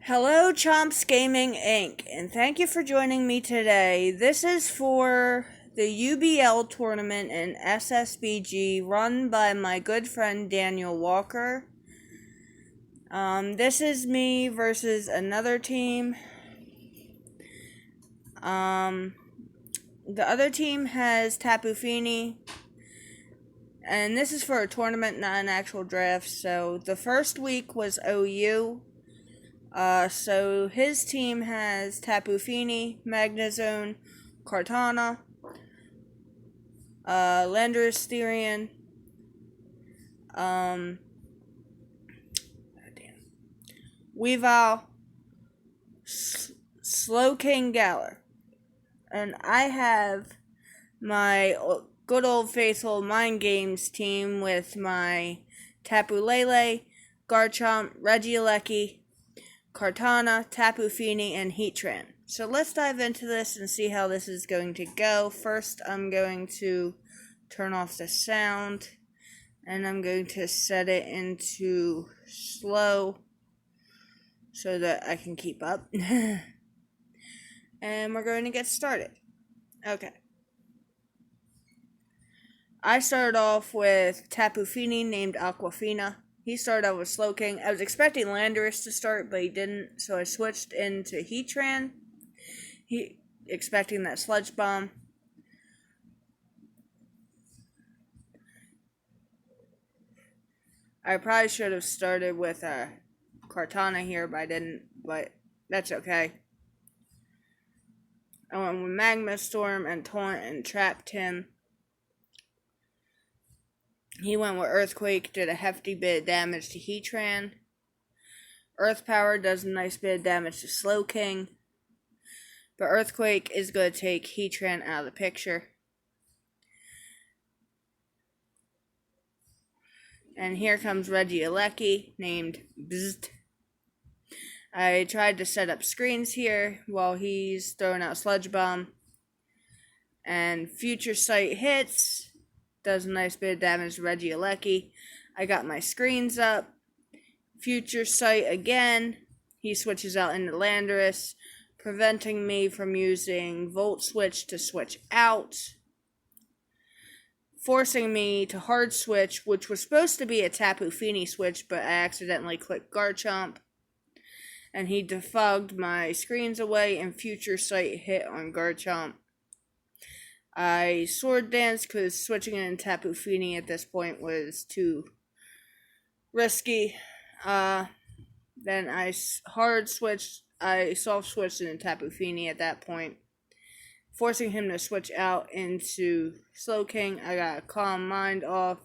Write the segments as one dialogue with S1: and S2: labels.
S1: Hello, Chomps Gaming Inc., and thank you for joining me today. This is for the UBL tournament in SSBG run by my good friend Daniel Walker. This is me versus another team. The other team has Tapu Fini, and this is for a tournament, not an actual draft. So the first week was OU. So his team has Tapu Fini, Magnezone, Kartana, Landorus Therian, Weavile, Slowking Galar. And I have my good old faithful Mind Games team with my Tapu Lele, Garchomp, Regieleki, Kartana, Tapu Fini, and Heatran. So let's dive into this and see how this is going to go. First, I'm going to turn off the sound, and I'm going to set it into slow so that I can keep up. And we're going to get started. Okay. I started off with Tapu Fini named Aquafina. He started out with Slowking. I was expecting Landorus to start, but he didn't, so I switched into Heatran. Expecting that Sludge Bomb. I probably should have started with Kartana here, but I didn't, but that's okay. I went with Magma Storm and Taunt and trapped him. He went with Earthquake, did a hefty bit of damage to Heatran. Earth Power does a nice bit of damage to Slowking. But Earthquake is going to take Heatran out of the picture. And here comes Regieleki, named Bzzzt. I tried to set up screens here while he's throwing out Sludge Bomb. And Future Sight hits. Does a nice bit of damage to Regieleki. I got my screens up. Future Sight again. He switches out into Landorus, preventing me from using Volt Switch to switch out. Forcing me to Hard Switch, which was supposed to be a Tapu Fini switch, but I accidentally clicked Garchomp. And he defogged my screens away, and Future Sight hit on Garchomp. I Sword Dance because switching into Tapu Fini at this point was too risky. Then I Hard Switched, I Soft Switched into Tapu Fini at that point, forcing him to switch out into Slowking. I got a Calm Mind off.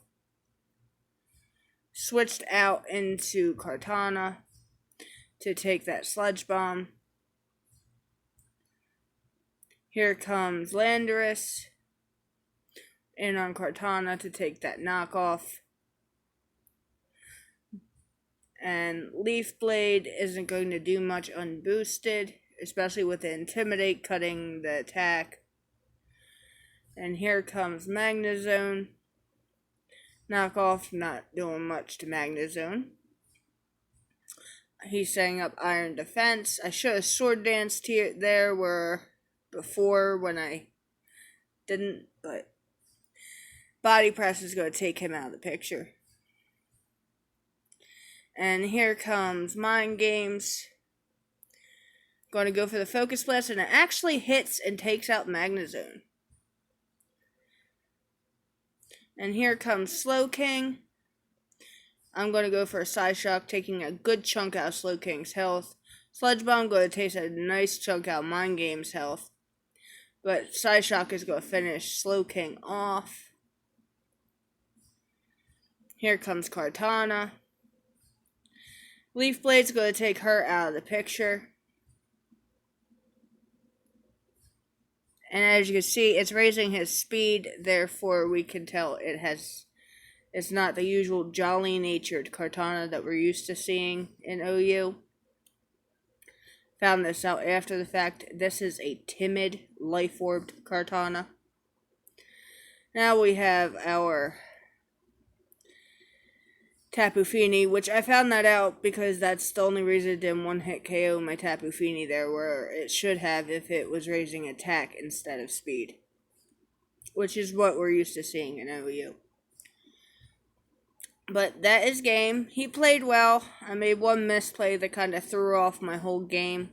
S1: Switched out into Kartana to take that Sludge Bomb. Here comes Landorus in on Kartana to take that knockoff. And Leaf Blade isn't going to do much unboosted, especially with the Intimidate cutting the attack. And here comes Magnezone. Knockoff not doing much to Magnezone. He's setting up Iron Defense. I should have Sword Danced here there where before when I didn't, but Body Press is going to take him out of the picture. And here comes Mind Games. Going to go for the Focus Blast, and it actually hits and takes out Magnezone. And here comes Slowking. I'm going to go for a Psyshock, taking a good chunk out of Slowking's health. Sludge Bomb going to take a nice chunk out of Mind Game's health. But Psyshock is going to finish Slowking off. Here comes Kartana. Leaf Blade's going to take her out of the picture. And as you can see, it's raising his speed. Therefore, we can tell it's not the usual jolly-natured Kartana that we're used to seeing in OU. Found this out after the fact. This is a timid, life-orbed Kartana. Now we have our Tapu Fini, which I found that out because that's the only reason it didn't one-hit KO my Tapu Fini there, where it should have if it was raising attack instead of speed. Which is what we're used to seeing in OU. But that is game. He played well. I made one misplay that kind of threw off my whole game.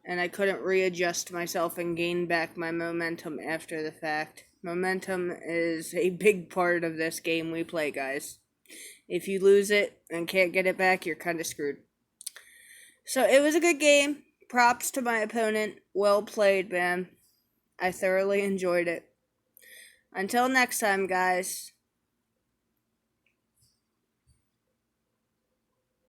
S1: And I couldn't readjust myself and gain back my momentum after the fact. Momentum is a big part of this game we play, guys. If you lose it and can't get it back, you're kind of screwed. So it was a good game. Props to my opponent. Well played, man. I thoroughly enjoyed it. Until next time, guys.